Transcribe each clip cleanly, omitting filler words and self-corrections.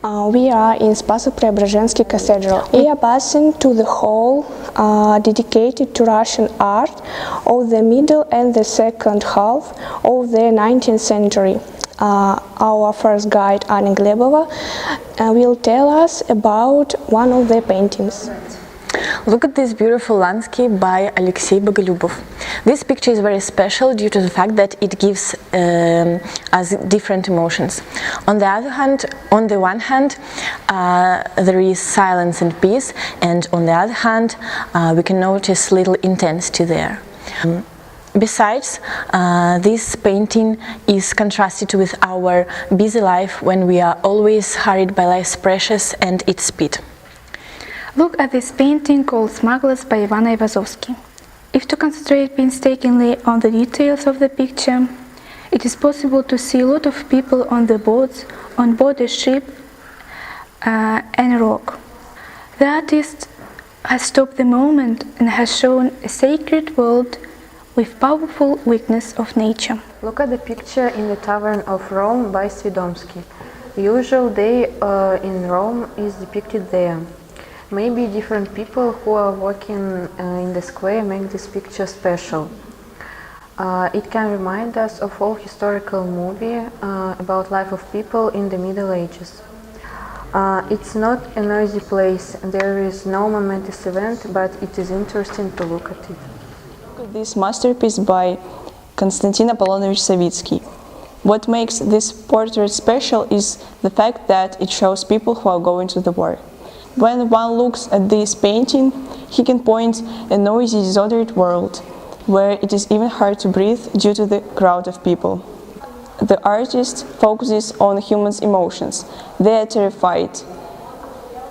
We are in Спасо-Преображенский Cathedral. We are passing to the hall dedicated to Russian art of the middle and the second half of the 19th century. Our first guide, Anna Glebova, will tell us about one of the paintings. Look at this beautiful landscape by Alexei Bogolyubov. This picture is very special due to the fact that it gives us different emotions. On the one hand, there is silence and peace, and on the other hand, we can notice little intensity there. Besides, this painting is contrasted with our busy life when we are always hurried by life's pressures and its speed. Look at this painting called Smugglers by Ivan Ayvazovsky. If to concentrate painstakingly on the details of the picture, it is possible to see a lot of people on the boats, on board a ship and a rock. The artist has stopped the moment and has shown a sacred world with powerful weakness of nature. Look at the picture in the Tavern of Rome by Svidomsky. The usual day in Rome is depicted there. Maybe different people who are walking in the square make this picture special. It can remind us of all historical movie about life of people in the Middle Ages. It's not a noisy place, there is no momentous event, but it is interesting to look at it. Look at this masterpiece by Konstantin Apollonovich Savitsky. What makes this portrait special is the fact that it shows people who are going to the war. When one looks at this painting, he can point a noisy, disordered world, where it is even hard to breathe due to the crowd of people. The artist focuses on humans' emotions. They are terrified.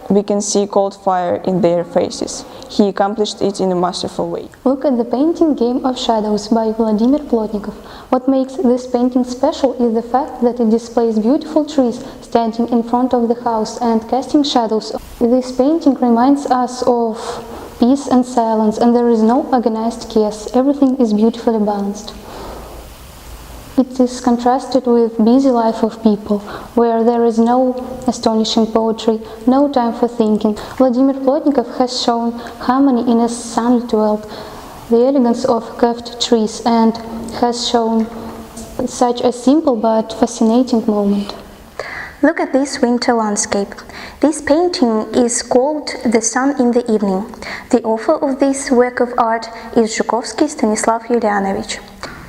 We can see cold fire in their faces. He accomplished it in a masterful way. Look at the painting Game of Shadows by Vladimir Plotnikov. What makes this painting special is the fact that it displays beautiful trees standing in front of the house and casting shadows. This painting reminds us of peace and silence, and there is no organized chaos. Everything is beautifully balanced. It is contrasted with busy life of people, where there is no astonishing poetry, no time for thinking. Vladimir Plotnikov has shown harmony in a sunlit world, the elegance of curved trees, and has shown such a simple but fascinating moment. Look at this winter landscape. This painting is called The Sun in the Evening. The author of this work of art is Zhukovsky Stanislav Yulianovich.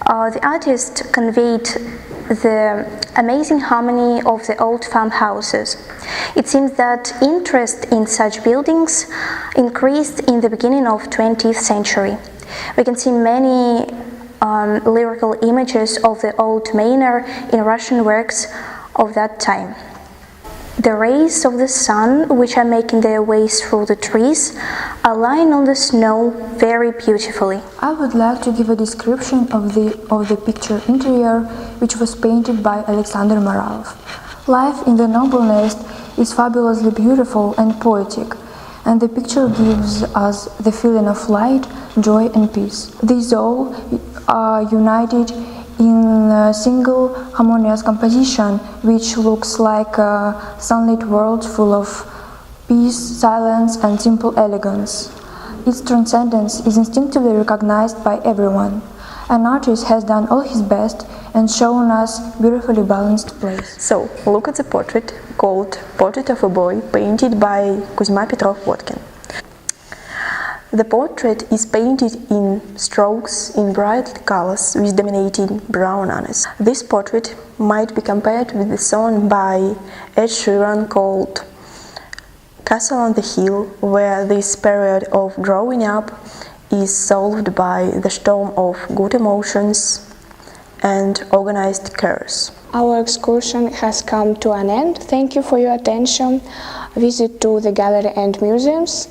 The artist conveyed the amazing harmony of the old farmhouses. It seems that interest in such buildings increased in the beginning of 20th century. We can see many lyrical images of the old manor in Russian works of that time. The rays of the sun, which are making their way through the trees, are lying on the snow very beautifully. I would like to give a description of the picture interior, which was painted by Alexander Moralov. Life in the noble nest is fabulously beautiful and poetic, and the picture gives us the feeling of light, joy and peace. These all are united in a single harmonious composition, which looks like a sunlit world full of peace, silence and simple elegance. Its transcendence is instinctively recognized by everyone. An artist has done all his best and shown us beautifully balanced place. So, look at the portrait called Portrait of a Boy, painted by Kuzma Petrov-Vodkin. The portrait is painted in strokes in bright colors with dominating brown undertones. This portrait might be compared with the song by Ed Sheeran called Castle on the Hill, where this period of growing up is solved by the storm of good emotions and organized chaos. Our excursion has come to an end. Thank you for your attention. Visit to the gallery and museums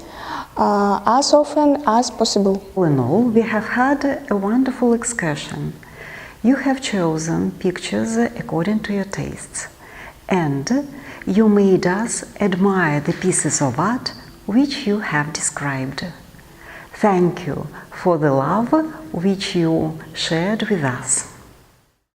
as often as possible. All in all, we have had a wonderful excursion. You have chosen pictures according to your tastes, and you made us admire the pieces of art which you have described. Thank you for the love which you shared with us.